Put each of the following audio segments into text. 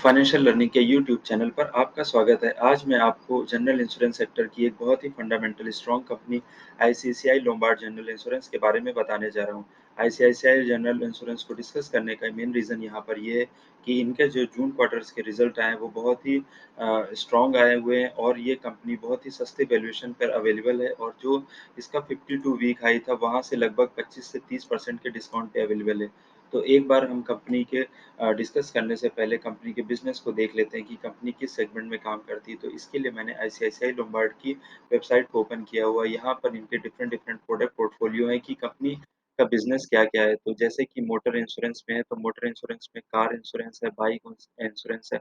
Financial learning के YouTube channel पर आपका स्वागत है। आज मैं आपको जनरल इंश्योरेंस सेक्टर की एक बहुत ही fundamental strong company ICICI Lombard general insurance के बारे में बताने जा रहा हूँ। आईसीआईसीआई जनरल इंश्योरेंस को डिस्कस करने का मेन रीज़न यहाँ पर ये है कि इनके जो जून क्वार्टर्स के रिज़ल्ट आए हैं वो बहुत ही स्ट्रॉन्ग आए हुए हैं और ये कंपनी बहुत ही सस्ते वैल्यूएशन पर अवेलेबल है और जो इसका 52 वीक हाई था वहाँ से लगभग 25 से 30% के डिस्काउंट पे अवेलेबल है। तो एक बार हम कंपनी के डिस्कस करने से पहले कंपनी के बिज़नेस को देख लेते हैं कि कंपनी किस सेगमेंट में काम करती है। तो इसके लिए मैंने आईसीआईसीआई लोम्बार्ड की वेबसाइट को ओपन किया हुआ है। यहाँ पर इनके डिफरेंट प्रोडक्ट पोर्टफोलियो है कि कंपनी का बिज़नेस क्या-क्या है। तो जैसे कि मोटर इंश्योरेंस में है, तो मोटर इंश्योरेंस में कार इंश्योरेंस है, बाइक इंश्योरेंस है,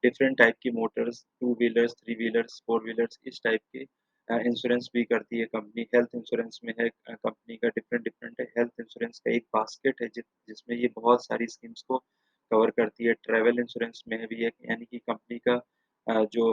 डिफरेंट टाइप की Motors, two wheelers, three wheelers, four wheelers इस टाइप के इंश्योरेंस भी करती है कंपनी। हेल्थ इंश्योरेंस में है कंपनी का डिफरेंट हेल्थ इंश्योरेंस का एक बास्केट है जिसमें ये बहुत सारी स्कीम्स को कवर करती है। ट्रैवल इंश्योरेंस में भी है यानी कि कंपनी का जो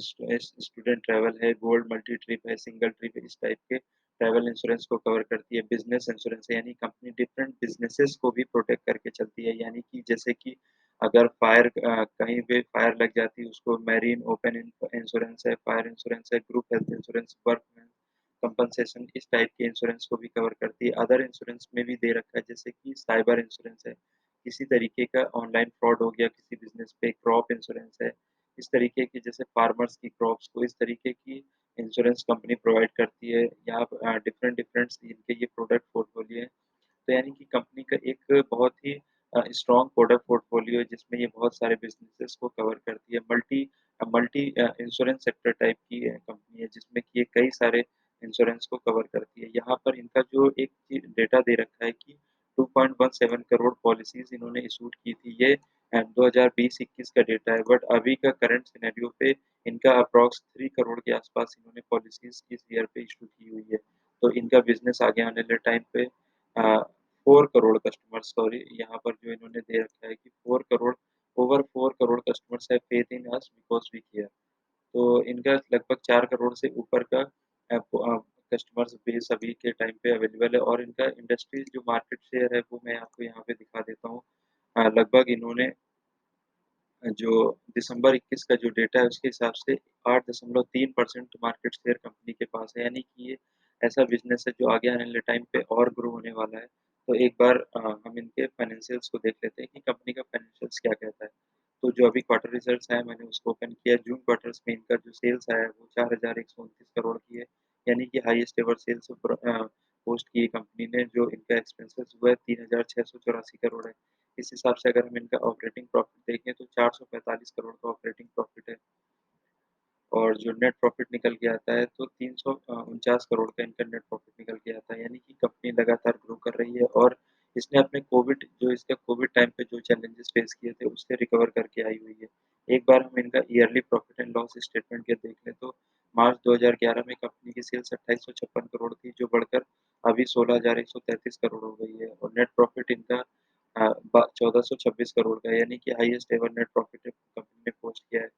स्टूडेंट ट्रैवल है, गोल्ड मल्टी ट्रिप है, सिंगल ट्रिप है, इस टाइप के ट्रैवल इंश्योरेंस को कवर करती है। बिज़नेस इंश्योरेंस है यानी कंपनी डिफरेंट बिज़नेसेस को भी प्रोटेक्ट करके चलती है यानी कि जैसे कि अगर कहीं पे फायर लग जाती है उसको मैरीन ओपन इंश्योरेंस है, फायर इंश्योरेंस है, group health insurance, workman compensation इस टाइप के इंश्योरेंस को भी कवर करती है। अदर इंश्योरेंस में भी दे रखा है जैसे कि साइबर इंश्योरेंस है, किसी तरीके का ऑनलाइन फ्रॉड हो गया किसी बिज़नेस पे, क्रॉप इंश्योरेंस है, इस तरीके की जैसे फार्मर्स की क्रॉप्स को इस तरीके की इंश्योरेंस कंपनी प्रोवाइड करती है। यहाँ डिफरेंट इनके ये प्रोडक्ट पोर्टफोलियो है। तो यानी कि कंपनी का एक बहुत ही स्ट्रॉन्ग प्रोडक्ट पोर्टफोलियो है जिसमें ये बहुत सारे बिज़नेसेस को कवर करती है। मल्टी इंश्योरेंस सेक्टर टाइप की कंपनी है जिसमें कि ये कई सारे इंश्योरेंस को कवर करती है। यहाँ पर इनका जो एक चीज़ डेटा दे रखा है कि 2.17 करोड़ पॉलिसीज़ इन्होंने इश्यूड की थी। ये 2020-21 का डेटा है बट अभी का करंट सिनेरियो पे इनका अप्रॉक्स 3 करोड़ के आस-पास इन्होंने पॉलिसीज़ इस ईयर पे इश्यू की हुई है। तो इनका बिज़नेस आगे आने वाले टाइम पे 4 करोड़ कस्टमर्स सॉरी यहाँ पर जो इन्होंने दे रखा है कि 4 crore over 4 crore customers have faith in us because we care. तो इनका लगभग 4 करोड़ से ऊपर का कस्टमर्स बेस अभी के टाइम पे अवेलेबल है और इनका इंडस्ट्री जो मार्केट शेयर है वो मैं आपको यहाँ पे दिखा देता हूँ। लगभग इन्होंने जो दिसंबर 21 का जो डेटा है उसके हिसाब से 8.3% मार्केट शेयर कंपनी के पास है, यानी कि ये ऐसा बिज़नेस है जो आगे आने वाले टाइम पे और ग्रो होने वाला है। तो एक बार हम इनके फाइनेंशियल्स को देख लेते हैं कि कंपनी का फाइनेंशियल्स क्या कहता है। तो जो अभी क्वार्टर रिजल्ट्स आए मैंने उसको ओपन किया, जून क्वार्टर्स में इनका जो सेल्स आया है वो 4129 करोड़ की है, यानी कि हाईएस्ट एवर सेल्स पोस्ट की है कंपनी ने। जो इनका एक्सपेंसेस हुआ है 3684 करोड़ है। इस हिसाब से अगर हम इनका ऑपरेटिंग प्रॉफ़िट देखें तो 445 करोड़ का ऑपरेटिंग प्रॉफ़िट है और जो नेट प्रॉफ़िट निकल के आता है तो 349 करोड़ का इनका नेट प्रॉफ़िट निकल के आता है। यानी कि कंपनी लगातार ग्रो कर रही है और इसने अपने इसका कोविड टाइम पे जो चैलेंजेस फेस किए थे उससे रिकवर करके आई हुई है। एक बार हम इनका yearly profit and loss statement के देख लें तो मार्च 2011 में कंपनी की सेल्स 2856 करोड़ थी जो बढ़कर अभी 16,133 करोड़ हो गई है और नेट प्रॉफ़िट इनका अ, ब 1426 करोड़ का है, यानी कि highest ever net profit company ने पोस्ट किया है।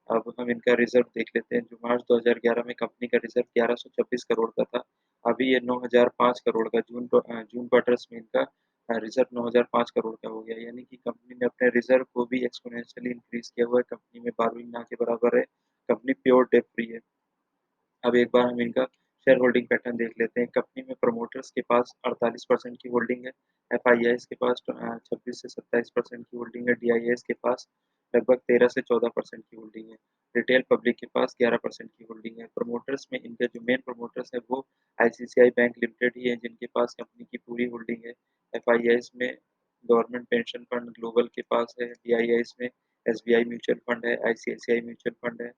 अब हम इनका रिज़र्व देख लेते हैं, जो मार्च 2011 में कंपनी का रिज़र्व 1126 करोड़ का था, अभी ये 9005 करोड़ का जून क्वार्टर्स में इनका रिज़र्व 9005 करोड़ का हो गया, यानी कि कंपनी ने अपने रिज़र्व को भी एक्स्पोनेंशियली इंक्रीज़ किया हुआ है, कंपनी में बोरोइंग ना के बराबर है, कंपनी प्योर डेब्ट फ्री है। अब एक बार हम इनका शेयर होल्डिंग पैटर्न देख लेते हैं। कंपनी में प्रमोटर्स के पास 48% की होल्डिंग है, एफआईआईज़ के पास 26 से 27% की होल्डिंग है, डीआईएस के पास लगभग 13 से 14% की होल्डिंग है, रिटेल पब्लिक के पास 11% की होल्डिंग है। प्रमोटर्स में इनके जो मेन प्रमोटर्स हैं वो आईसीआईसीआई बैंक लिमिटेड ही है जिनके पास कंपनी की पूरी होल्डिंग है। एफआईआईज़ में गवर्नमेंट पेंशन फंड ग्लोबल के पास है, डीआईआईज़ में एसबीआई म्यूचुअल फंड है, आईसीआईसीआई म्यूचुअल फंड है,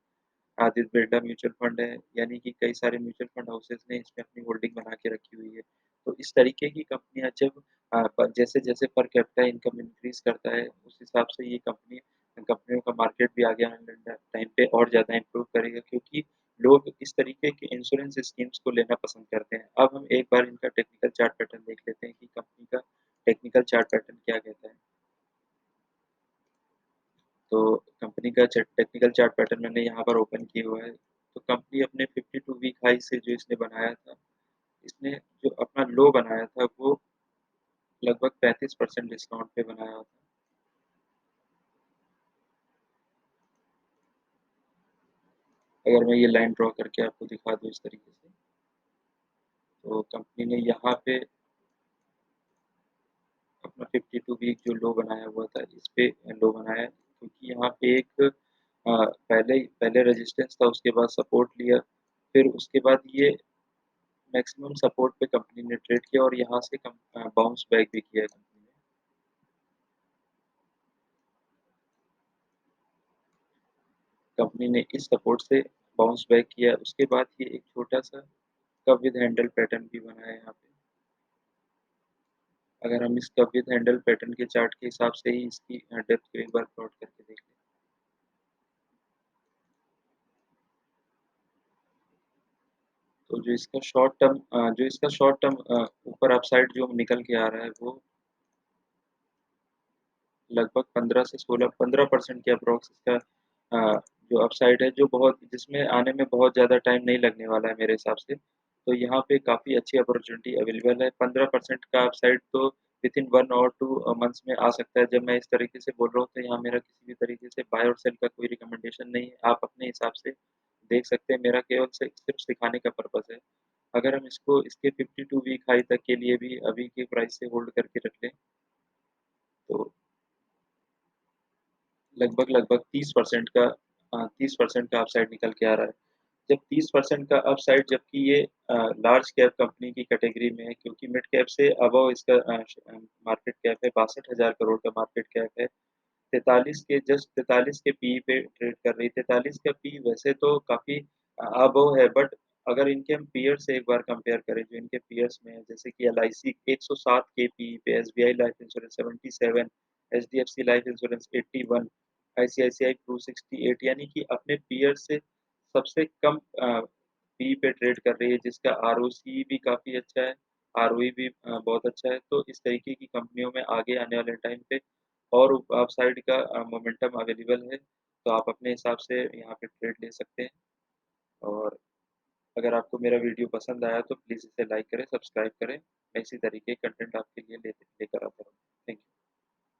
आदित्य बिरला म्यूचुअल फंड है, यानी कि कई सारे म्यूचुअल फंड हाउसेस ने इसमें अपनी होल्डिंग बना के रखी हुई है। तो इस तरीके की कंपनियाँ जब जैसे-जैसे पर कैपिटा इनकम इंक्रीज़ करता है, उस हिसाब से ये कंपनियों का मार्केट भी आगे आने वाले टाइम पे और ज़्यादा इम्प्रूव करेगा क्योंकि लोग इस तरीके के इंश्योरेंस स्कीम्स को लेना पसंद करते हैं। अब हम एक बार इनका टेक्निकल चार्ट पैटर्न देख लेते हैं कि कंपनी का टेक्निकल चार्ट पैटर्न क्या कहता है। तो कंपनी का टेक्निकल चार्ट पैटर्न मैंने यहाँ पर ओपन किया हुआ है। तो कंपनी अपने 52 वीक हाई से जो इसने बनाया था, इसने जो अपना लो बनाया था वो लगभग 35% डिस्काउंट पे बनाया था। अगर मैं ये लाइन ड्रॉ करके आपको दिखा दूँ इस तरीके से, तो कंपनी ने यहाँ पे अपना 52 वीक जो लो बनाया हुआ था, इस पे लो बनाया है, क्योंकि यहाँ पे एक पहले रेजिस्टेंस था, उसके बाद सपोर्ट लिया, फिर उसके बाद ये मैक्सिमम सपोर्ट पे कंपनी ने ट्रेड किया और यहाँ से बाउंस बैक भी किया है कंपनी ने। कंपनी ने इस सपोर्ट से बाउंस बैक किया, उसके बाद ये एक छोटा-सा कप विद हैंडल पैटर्न भी बना है यहाँ पे। अगर हम इस कप विद हैंडल पैटर्न के चार्ट के हिसाब से ही इसकी डेप्थ को एक बार प्लॉट करके देख लें, तो जो इसका शॉर्ट टर्म ऊपर अपसाइड जो निकल के आ रहा है, वो लगभग 15 से 16 15% के अप्रॉक्स इसका जो अपसाइड है, जो बहुत जिसमें आने में बहुत ज़्यादा टाइम नहीं लगने वाला है मेरे हिसाब से। तो यहाँ पे काफ़ी अच्छी अपॉर्च्युनिटी अवेलेबल है। 15% का अपसाइड तो विथिन 1 और 2 मंथ्स में आ सकता है। जब मैं इस तरीके से बोल रहा हूँ, तो यहाँ मेरा किसी भी तरीके से बाय और सेल का कोई रिकमेंडेशन नहीं है। आप अपने हिसाब से देख सकते हैं, मेरा केवल सिर्फ़ सिखाने का पर्पज़ है। अगर हम इसको इसके 52 वीक हाई तक के लिए भी अभी के प्राइस से होल्ड करके रख लें, तो लगभग 30% का अपसाइड निकल के आ रहा है। जब 30% का अपसाइड, जबकि ये लार्ज कैप कंपनी की कैटेगरी में है, क्योंकि मिड कैप से अबव इसका मार्केट कैप है, 62,000 करोड़ का मार्केट कैप है। 43 के पीई पे ट्रेड कर रही है। 43 का पी वैसे तो काफ़ी अबव है, बट अगर इनके हम पीयर से एक बार कंपेयर करें, जो इनके पीयर्स में है, जैसे कि एलआईसी 107 के पीई पे, SBI life insurance 77, HDFC life insurance 81, ICICI 268, यानी कि अपने पीयर से सबसे कम पी पे ट्रेड कर रही है, जिसका आरओसी भी काफ़ी अच्छा है, आरओई भी बहुत अच्छा है। तो इस तरीके की कंपनियों में आगे आने वाले टाइम पे और अपसाइड का मोमेंटम अवेलेबल है, तो आप अपने हिसाब से यहाँ पे ट्रेड ले सकते हैं। और अगर आपको मेरा वीडियो पसंद आया, तो प्लीज़ इसे लाइक करें, सब्सक्राइब करें। मैं इसी तरीके के कंटेंट आपके लिए लेकर आता रहूँ। Thank you.